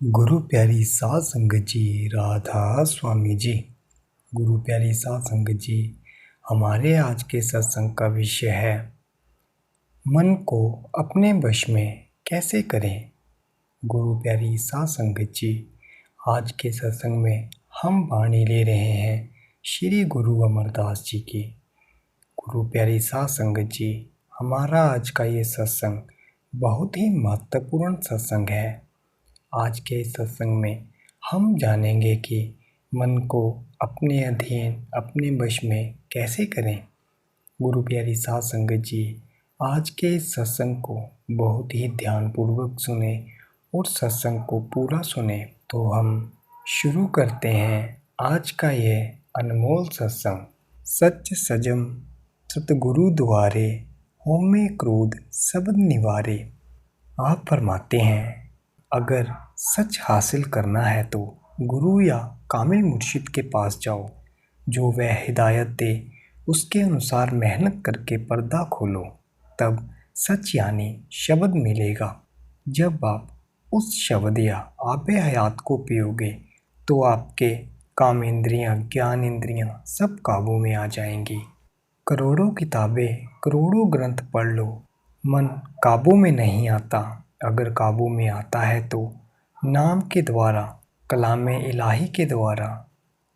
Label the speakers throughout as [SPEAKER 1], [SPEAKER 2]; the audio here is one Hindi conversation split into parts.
[SPEAKER 1] गुरु प्यारी साध संगत जी, राधा स्वामी जी। गुरु प्यारी साध संगत जी, हमारे आज के सत्संग का विषय है मन को अपने वश में कैसे करें। गुरु प्यारी साध संगत जी, आज के सत्संग में हम वाणी ले रहे हैं श्री गुरु अमरदास जी की। गुरु प्यारी साध संगत जी, हमारा आज का ये सत्संग बहुत ही महत्वपूर्ण सत्संग है। आज के इस सत्संग में हम जानेंगे कि मन को अपने अधीन अपने वश में कैसे करें। गुरु प्यारी साध संगत जी, आज के इस सत्संग को बहुत ही ध्यानपूर्वक सुने और सत्संग को पूरा सुने। तो हम शुरू करते हैं आज का ये अनमोल सत्संग। सच सजम सतगुरु द्वारे, होमे क्रोध सबद निवारे। आप फरमाते हैं, अगर सच हासिल करना है तो गुरु या कामिल मुर्शिद के पास जाओ, जो वह हिदायत दे उसके अनुसार मेहनत करके पर्दा खोलो, तब सच यानी शब्द मिलेगा। जब आप उस शब्द या आबे हयात को पियोगे तो आपके काम इंद्रियां, ज्ञान इंद्रियां सब काबू में आ जाएंगी। करोड़ों किताबें, करोड़ों ग्रंथ पढ़ लो, मन काबू में नहीं आता। अगर काबू में आता है तो नाम के द्वारा, कलामे इलाही के द्वारा।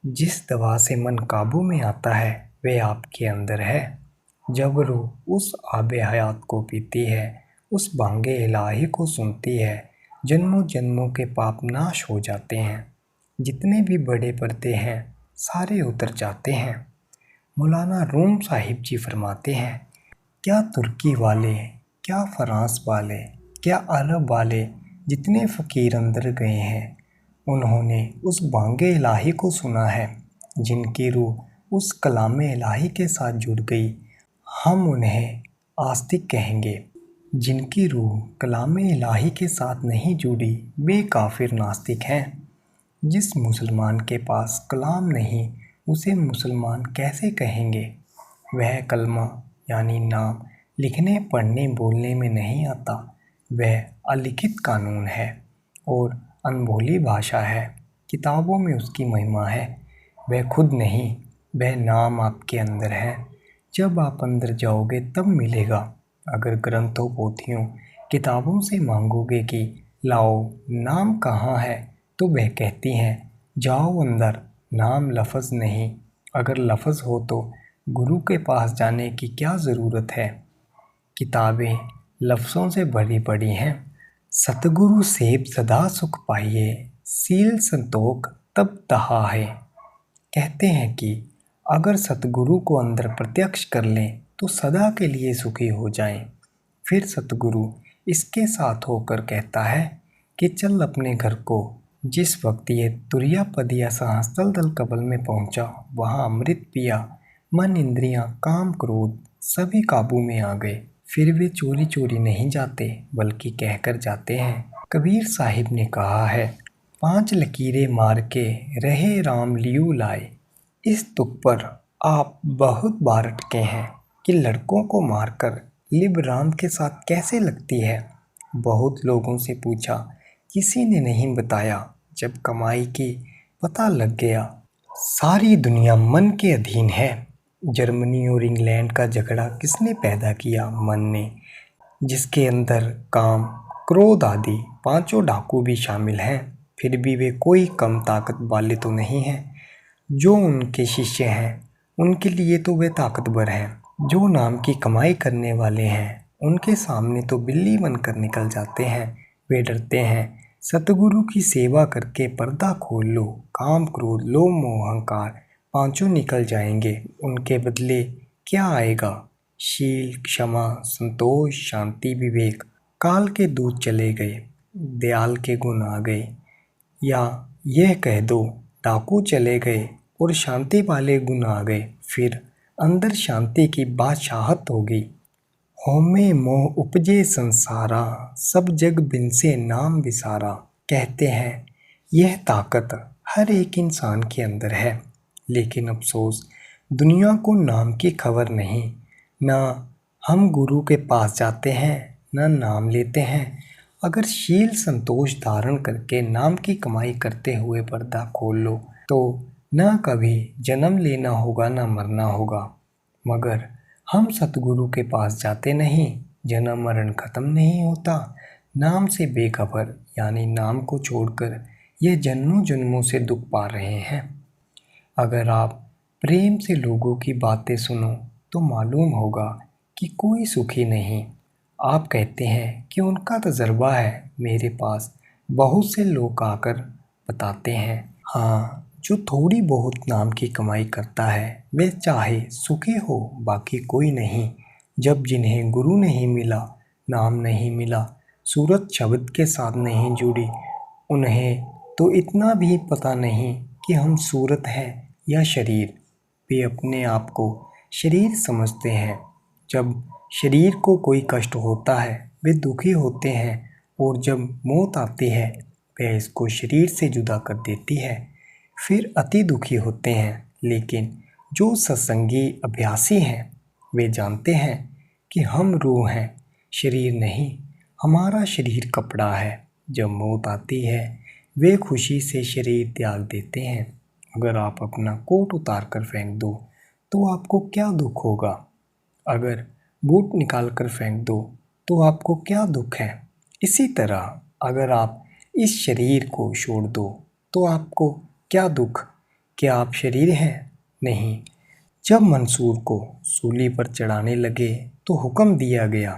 [SPEAKER 1] जिस दवा से मन काबू में आता है वह आपके अंदर है। जब रूह उस आबे हयात को पीती है, उस बांगे इलाही को सुनती है, जन्मों जन्मों के पाप नाश हो जाते हैं। जितने भी बड़े पर्दे हैं सारे उतर जाते हैं। मौलाना रूम साहिब जी फरमाते हैं, क्या तुर्की वाले, क्या फ्रांस वाले, क्या अरब वाले जितने फ़कीर अंदर गए हैं, उन्होंने उस बांगे इलाही को सुना है। जिनकी रूह उस कलामे इलाही के साथ जुड़ गई, हम उन्हें आस्तिक कहेंगे। जिनकी रूह कलामे इलाही के साथ नहीं जुड़ी वे काफिर नास्तिक हैं। जिस मुसलमान के पास कलाम नहीं उसे मुसलमान कैसे कहेंगे। वह कलमा यानी नाम लिखने पढ़ने बोलने में नहीं आता। वह अलिखित कानून है और अनबोली भाषा है। किताबों में उसकी महिमा है, वह खुद नहीं, वह नाम आपके अंदर है। जब आप अंदर जाओगे तब मिलेगा। अगर ग्रंथों, पोथियों, किताबों से मांगोगे कि लाओ नाम कहाँ है, तो वह कहती हैं जाओ अंदर, नाम लफ्ज़ नहीं। अगर लफ्ज़ हो तो गुरु के पास जाने की क्या ज़रूरत है। किताबें लफ्ज़ों से भरी पड़ी हैं। सतगुरु सेब सदा सुख पाइए, सील संतोख तब तहा है। कहते हैं कि अगर सतगुरु को अंदर प्रत्यक्ष कर लें तो सदा के लिए सुखी हो जाएं। फिर सतगुरु इसके साथ होकर कहता है कि चल अपने घर को। जिस वक्त ये तुरिया पदिया सहस्त्रल दल कबल में पहुंचा, वहां अमृत पिया, मन इंद्रियां काम क्रोध सभी काबू में आ गए। फिर वे चोरी चोरी नहीं जाते बल्कि कहकर जाते हैं। कबीर साहिब ने कहा है, 5 लकीरें मार के रहे राम लियू लाए। इस तुक पर आप बहुत बार अटके हैं कि लड़कों को मारकर लिब राम के साथ कैसे लगती है। बहुत लोगों से पूछा, किसी ने नहीं बताया। जब कमाई की पता लग गया। सारी दुनिया मन के अधीन है। जर्मनी और इंग्लैंड का झगड़ा किसने पैदा किया? मन ने, जिसके अंदर काम, क्रोध आदि 5 डाकू भी शामिल हैं। फिर भी वे कोई कम ताकत वाले तो नहीं हैं। जो उनके शिष्य हैं उनके लिए तो वे ताकतवर हैं। जो नाम की कमाई करने वाले हैं उनके सामने तो बिल्ली बनकर निकल जाते हैं। वे डरते हैं। सतगुरु की सेवा करके पर्दा खोल लो, काम क्रोध लोभ मोह अहंकार 5 निकल जाएंगे। उनके बदले क्या आएगा? शील, क्षमा, संतोष, शांति, विवेक। काल के दूत चले गए, दयाल के गुण आ गए। या यह कह दो, डाकू चले गए और शांति वाले गुण आ गए। फिर अंदर शांति की बादशाहत होगी। होमे मोह उपजे संसारा, सब जग बिन से नाम विसारा। कहते हैं यह ताकत हर एक इंसान के अंदर है, लेकिन अफसोस दुनिया को नाम की खबर नहीं। ना हम गुरु के पास जाते हैं, ना नाम लेते हैं। अगर शील संतोष धारण करके नाम की कमाई करते हुए पर्दा खोल लो तो ना कभी जन्म लेना होगा ना मरना होगा। मगर हम सतगुरु के पास जाते नहीं, जन्म मरण खत्म नहीं होता। नाम से बेखबर यानी नाम को छोड़कर ये जन्मों जन्मों से दुख पा रहे हैं। अगर आप प्रेम से लोगों की बातें सुनो तो मालूम होगा कि कोई सुखी नहीं। आप कहते हैं कि उनका तजर्बा है, मेरे पास बहुत से लोग आकर बताते हैं, हाँ, जो थोड़ी बहुत नाम की कमाई करता है वे चाहे सुखी हो बाकी कोई नहीं। जब जिन्हें गुरु नहीं मिला, नाम नहीं मिला, सूरत शब्द के साथ नहीं जुड़ी, उन्हें तो इतना भी पता नहीं कि हम सूरत हैं या शरीर। वे अपने आप को शरीर समझते हैं। जब शरीर को कोई कष्ट होता है वे दुखी होते हैं, और जब मौत आती है वह इसको शरीर से जुदा कर देती है, फिर अति दुखी होते हैं। लेकिन जो सत्संगी अभ्यासी हैं वे जानते हैं कि हम रूह हैं, शरीर नहीं। हमारा शरीर कपड़ा है। जब मौत आती है वे खुशी से शरीर त्याग देते हैं। अगर आप अपना कोट उतार कर फेंक दो तो आपको क्या दुख होगा? अगर बूट निकाल कर फेंक दो तो आपको क्या दुख है? इसी तरह अगर आप इस शरीर को छोड़ दो तो आपको क्या दुख? क्या आप शरीर हैं? नहीं। जब मंसूर को सूली पर चढ़ाने लगे तो हुक्म दिया गया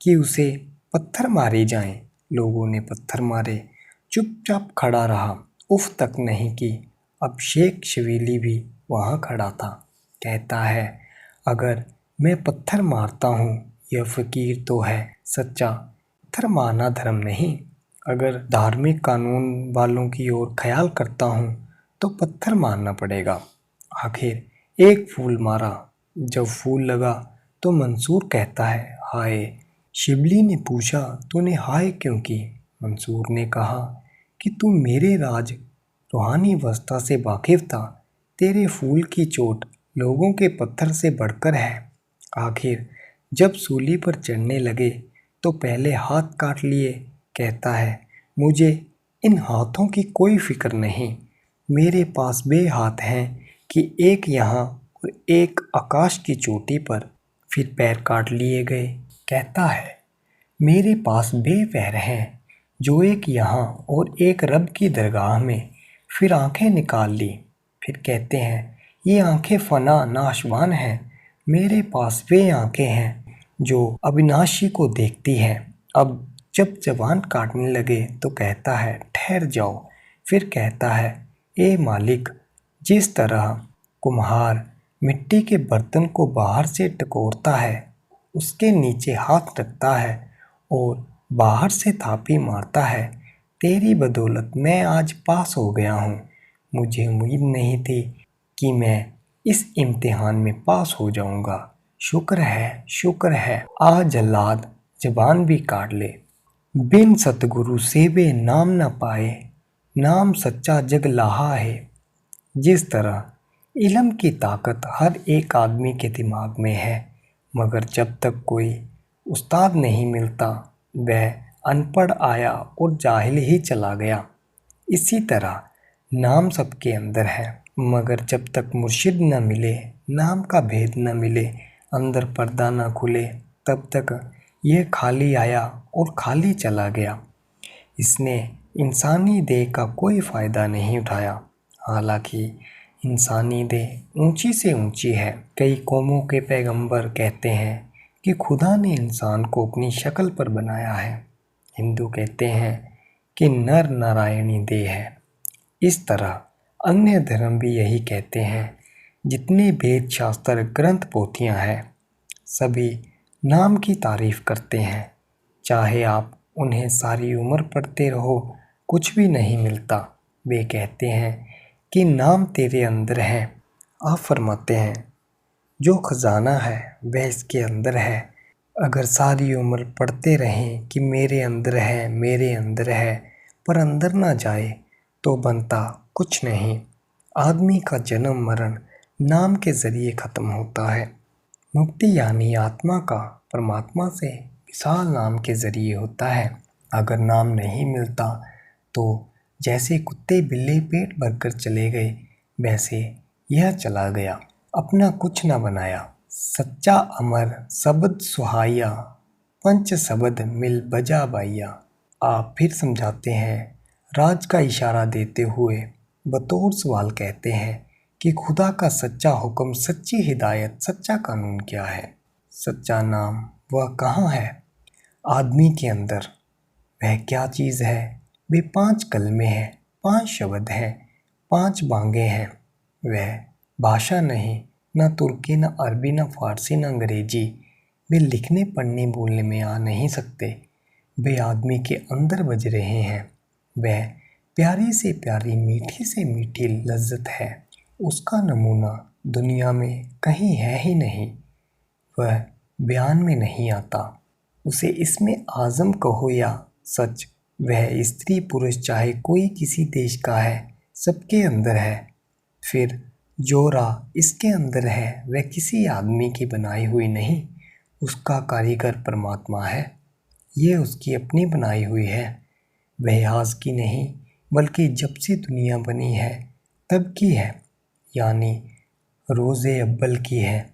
[SPEAKER 1] कि उसे पत्थर मारे जाएं। लोगों ने पत्थर मारे, चुपचाप खड़ा रहा, उफ तक नहीं की। अब शेख शबीली भी वहाँ खड़ा था। कहता है, अगर मैं पत्थर मारता हूँ, यह फ़कीर तो है सच्चा, पत्थर मारना धर्म नहीं। अगर धार्मिक कानून वालों की ओर ख्याल करता हूँ तो पत्थर मारना पड़ेगा। आखिर एक फूल मारा, जब फूल लगा तो मंसूर कहता है, हाय। शिबली ने पूछा, तूने हाय क्यों की? मंसूर ने कहा कि तू मेरे राज रूहानी अवस्था से वाकिफ था। तेरे फूल की चोट लोगों के पत्थर से बढ़कर है। आखिर जब सूली पर चढ़ने लगे तो पहले हाथ काट लिए। कहता है, मुझे इन हाथों की कोई फिक्र नहीं। मेरे पास वे हाथ हैं कि एक यहाँ और एक आकाश की चोटी पर। फिर पैर काट लिए गए। कहता है, मेरे पास वे पैर हैं जो एक यहाँ और एक रब की दरगाह में। फिर आंखें निकाल ली। फिर कहते हैं, ये आंखें फना नाशवान हैं। मेरे पास वे आंखें हैं जो अविनाशी को देखती हैं। अब जब जबान काटने लगे तो कहता है, ठहर जाओ। फिर कहता है, ए मालिक, जिस तरह कुम्हार मिट्टी के बर्तन को बाहर से टकोरता है, उसके नीचे हाथ रखता है और बाहर से थापी मारता है, तेरी बदौलत मैं आज पास हो गया हूँ। मुझे उम्मीद नहीं थी कि मैं इस इम्तिहान में पास हो जाऊँगा। शुक्र है, शुक्र है। आ जल्लाद जबान भी काट ले। बिन सतगुरु सेवे नाम न पाए, नाम सच्चा जग लाहा है। जिस तरह इल्म की ताकत हर एक आदमी के दिमाग में है, मगर जब तक कोई उस्ताद नहीं मिलता वह अनपढ़ आया और जाहिल ही चला गया। इसी तरह नाम सबके अंदर है, मगर जब तक मुर्शिद न मिले, नाम का भेद न मिले, अंदर पर्दा न खुले, तब तक यह खाली आया और खाली चला गया। इसने इंसानी देह का कोई फ़ायदा नहीं उठाया। हालांकि इंसानी देह ऊंची से ऊंची है। कई कौमों के पैगंबर कहते हैं कि खुदा ने इंसान को अपनी शक्ल पर बनाया है। हिंदू कहते हैं कि नर नारायणी देह है। इस तरह अन्य धर्म भी यही कहते हैं। जितने वेद शास्त्र ग्रंथ पोथियाँ हैं, सभी नाम की तारीफ करते हैं। चाहे आप उन्हें सारी उम्र पढ़ते रहो, कुछ भी नहीं मिलता। वे कहते हैं कि नाम तेरे अंदर है। आप फरमाते हैं, जो खजाना है वह इसके अंदर है। अगर सारी उम्र पढ़ते रहें कि मेरे अंदर है, मेरे अंदर है, पर अंदर ना जाए तो बनता कुछ नहीं। आदमी का जन्म मरण नाम के ज़रिए ख़त्म होता है। मुक्ति यानी आत्मा का परमात्मा से विशाल नाम के ज़रिए होता है। अगर नाम नहीं मिलता तो जैसे कुत्ते बिल्ली पेट भरकर चले गए वैसे यह चला गया, अपना कुछ न बनाया। सच्चा अमर शब्द सुहाया, पंच शब्द मिल बजा बाइया। आप फिर समझाते हैं, राज का इशारा देते हुए बतौर सवाल कहते हैं कि खुदा का सच्चा हुक्म, सच्ची हिदायत, सच्चा कानून क्या है? सच्चा नाम वह कहाँ है? आदमी के अंदर। वह क्या चीज़ है? वे 5 कलमे हैं, 5 शब्द हैं, 5 बांगे हैं। वह भाषा नहीं, न तुर्की, न अरबी, न फारसी, न अंग्रेजी। वे लिखने पढ़ने बोलने में आ नहीं सकते। वे आदमी के अंदर बज रहे हैं। वह प्यारी से प्यारी, मीठी से मीठी लज्जत है। उसका नमूना दुनिया में कहीं है ही नहीं। वह बयान में नहीं आता। उसे इसमें आज़म कहो या सच, वह स्त्री पुरुष चाहे कोई किसी देश का है, सबके अंदर है। फिर जो राह इसके अंदर है वह किसी आदमी की बनाई हुई नहीं, उसका कारीगर परमात्मा है। ये उसकी अपनी बनाई हुई है। वह आज की नहीं बल्कि जब से दुनिया बनी है तब की है, यानी रोज़े अव्वल की है।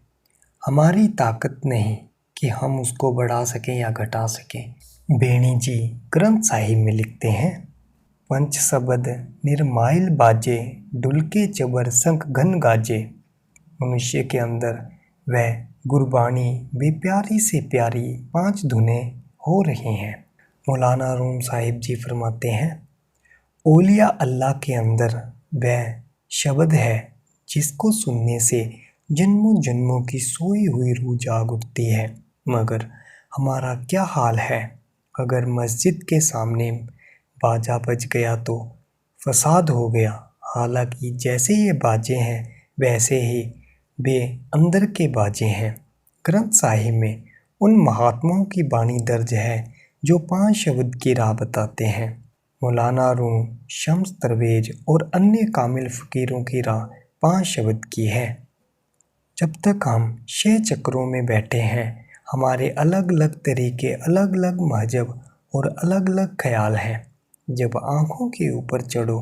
[SPEAKER 1] हमारी ताकत नहीं कि हम उसको बढ़ा सकें या घटा सकें। बेणी जी ग्रंथ साहिब में लिखते हैं, पंच शब्द निर्माइल बाजे, डुलके चबर शंख घन गाजे। मनुष्य के अंदर वह गुरबाणी भी प्यारी से प्यारी 5 धुनें हो रही हैं। मौलाना रूम साहिब जी फरमाते हैं, ओलिया अल्लाह के अंदर वह शब्द है जिसको सुनने से जन्मों जन्मों की सोई हुई रूह जाग उठती है। मगर हमारा क्या हाल है? अगर मस्जिद के सामने बाजा बज गया तो फसाद हो गया। हालांकि जैसे ये बाजे हैं वैसे ही वे अंदर के बाजे हैं। ग्रंथ साहिब में उन महात्माओं की बाणी दर्ज है जो 5 शब्द की राह बताते हैं। मौलाना रूम, शम्स दरवेज और अन्य कामिल फ़कीरों की राह 5 शब्द की है। जब तक हम 6 चक्रों में बैठे हैं, हमारे अलग अलग तरीके, अलग अलग महजब और अलग अलग ख्याल हैं। जब आँखों के ऊपर चढ़ो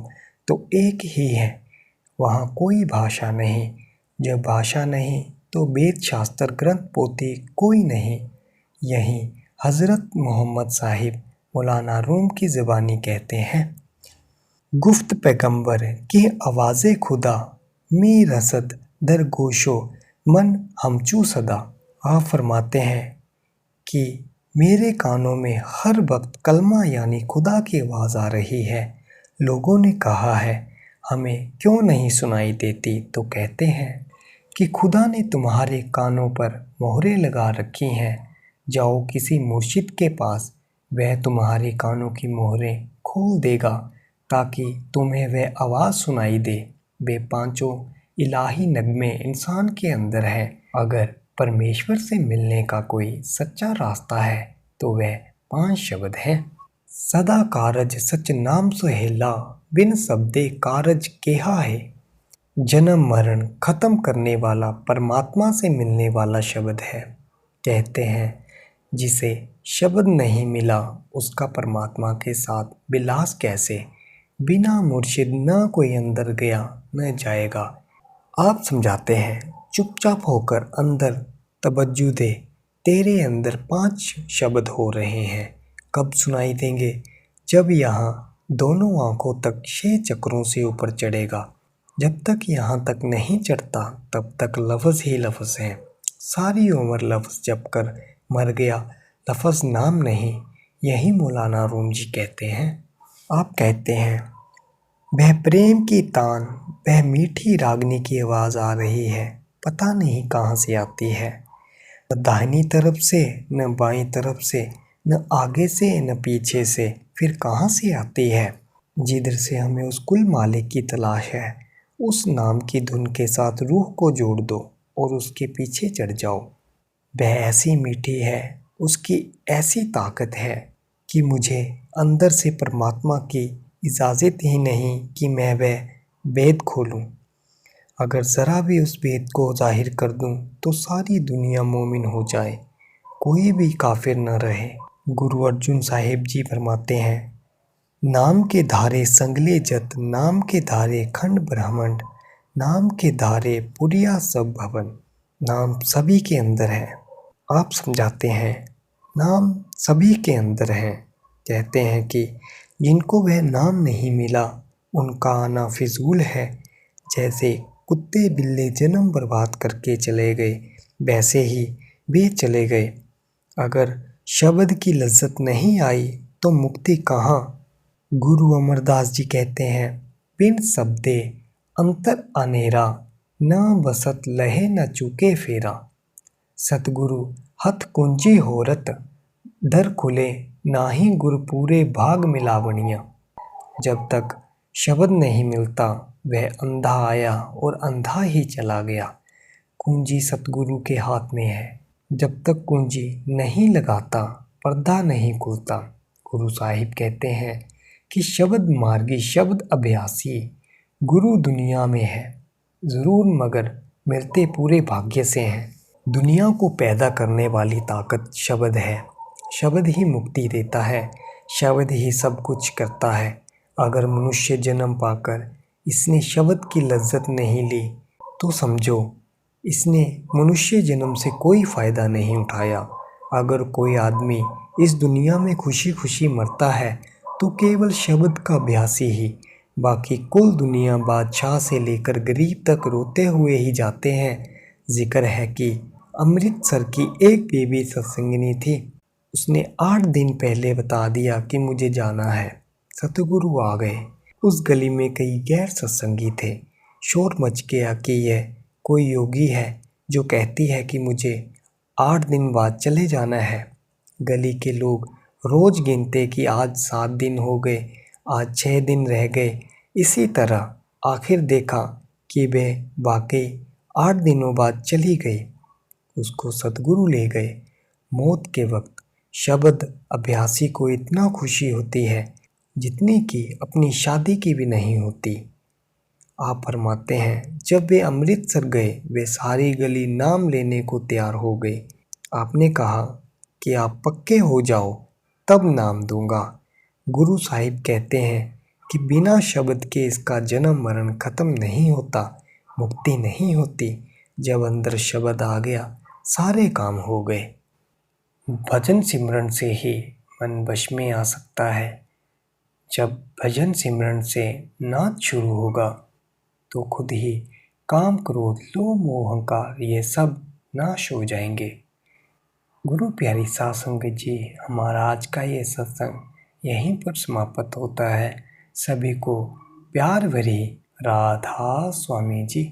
[SPEAKER 1] तो एक ही है, वहाँ कोई भाषा नहीं। जब भाषा नहीं तो वेद शास्त्र ग्रंथ पोथी कोई नहीं। यही हज़रत मोहम्मद साहिब मौलाना रूम की ज़बानी कहते हैं, गुफ्त पैगंबर की आवाज़े खुदा, मी रसद दर गोशो मन हमचू सदा। आप फरमाते हैं कि मेरे कानों में हर वक्त कलमा यानी खुदा की आवाज़ आ रही है। लोगों ने कहा है हमें क्यों नहीं सुनाई देती, तो कहते हैं कि खुदा ने तुम्हारे कानों पर मोहरें लगा रखी हैं। जाओ किसी मुर्शिद के पास, वह तुम्हारे कानों की मोहरें खोल देगा ताकि तुम्हें वह आवाज़ सुनाई दे। वे 5 इलाही नगमे इंसान के अंदर है। अगर परमेश्वर से मिलने का कोई सच्चा रास्ता है तो वह 5 शब्द हैं। सदा कारज सच नाम सुहेला, बिन शब्दे कारज केहा है। जन्म मरण खत्म करने वाला परमात्मा से मिलने वाला शब्द है। कहते हैं जिसे शब्द नहीं मिला उसका परमात्मा के साथ विलास कैसे। बिना मुर्शिद न कोई अंदर गया न जाएगा। आप समझाते हैं, चुपचाप होकर अंदर तवज्जो दे, तेरे अंदर 5 शब्द हो रहे हैं। कब सुनाई देंगे? जब यहाँ दोनों आँखों तक 6 चक्रों से ऊपर चढ़ेगा। जब तक यहाँ तक नहीं चढ़ता तब तक लफ्ज़ ही लफ्ज़ हैं। सारी उम्र लफ्ज़ जप कर मर गया, लफ्ज़ नाम नहीं। यही मौलाना रूम जी कहते हैं। आप कहते हैं, वह प्रेम की तान, वह मीठी रागनी की आवाज़ आ रही है, पता नहीं कहाँ से आती है। न दाहिनी तरफ से, न बाईं तरफ से, न आगे से, न पीछे से, फिर कहाँ से आती है? जिधर से हमें उस कुल मालिक की तलाश है, उस नाम की धुन के साथ रूह को जोड़ दो और उसके पीछे चढ़ जाओ। वह ऐसी मीठी है, उसकी ऐसी ताकत है कि मुझे अंदर से परमात्मा की इजाज़त ही नहीं कि मैं वह भेद खोलूं। अगर ज़रा भी उस भेद को जाहिर कर दूं तो सारी दुनिया मोमिन हो जाए, कोई भी काफिर न रहे। गुरु अर्जुन साहिब जी फरमाते हैं, नाम के धारे संगले जत, नाम के धारे खंड ब्रह्मांड, नाम के धारे पुरिया सब भवन। नाम सभी के अंदर है। आप समझाते हैं नाम सभी के अंदर है। कहते हैं कि जिनको वह नाम नहीं मिला उनका आना फिजूल है। जैसे कुत्ते बिल्ले जन्म बर्बाद करके चले गए, वैसे ही वे चले गए। अगर शब्द की लज्जत नहीं आई तो मुक्ति कहाँ। गुरु अमरदास जी कहते हैं, बिन शब्दे अंतर अनेरा, न बसत लहे न चूके फेरा। सतगुरु हथ कुंजी होरत, दर खुले नाही गुर पूरे भाग मिलावनिया। जब तक शब्द नहीं मिलता वह अंधा आया और अंधा ही चला गया। कुंजी सतगुरु के हाथ में है। जब तक कुंजी नहीं लगाता पर्दा नहीं खुलता। गुरु साहिब कहते हैं कि शब्द मार्गी शब्द अभ्यासी गुरु दुनिया में है ज़रूर, मगर मिलते पूरे भाग्य से हैं। दुनिया को पैदा करने वाली ताकत शब्द है। शब्द ही मुक्ति देता है, शब्द ही सब कुछ करता है। अगर मनुष्य जन्म पाकर इसने शब्द की लज्जत नहीं ली तो समझो इसने मनुष्य जन्म से कोई फ़ायदा नहीं उठाया। अगर कोई आदमी इस दुनिया में खुशी खुशी मरता है तो केवल शब्द का अभ्यासी ही। बाकी कुल दुनिया बादशाह से लेकर गरीब तक रोते हुए ही जाते हैं। जिक्र है कि अमृतसर की एक बेबी सत्संगिनी थी। उसने 8 दिन पहले बता दिया कि मुझे जाना है। सतगुरु आ गए। उस गली में कई गैर सत्संगी थे। शोर मच गया कि यह कोई योगी है जो कहती है कि मुझे 8 दिन बाद चले जाना है। गली के लोग रोज गिनते कि आज 7 दिन हो गए, आज 6 दिन रह गए। इसी तरह आखिर देखा कि वे वाकई 8 दिनों बाद चली गई। उसको सतगुरु ले गए। मौत के वक्त शब्द अभ्यासी को इतना खुशी होती है जितनी कि अपनी शादी की भी नहीं होती। आप फरमाते हैं, जब वे अमृतसर गए वे सारी गली नाम लेने को तैयार हो गई। आपने कहा कि आप पक्के हो जाओ तब नाम दूंगा। गुरु साहिब कहते हैं कि बिना शब्द के इसका जन्म मरण खत्म नहीं होता, मुक्ति नहीं होती। जब अंदर शब्द आ गया सारे काम हो गए। भजन सिमरन से ही मन वश में आ सकता है। जब भजन सिमरन से नाद शुरू होगा तो खुद ही काम क्रोध लोभ मोह अहंकार ये सब नाश हो जाएंगे। गुरु प्यारी साध संगत जी, हमारा आज का ये सत्संग यहीं पर समाप्त होता है। सभी को प्यार भरी राधा स्वामी जी।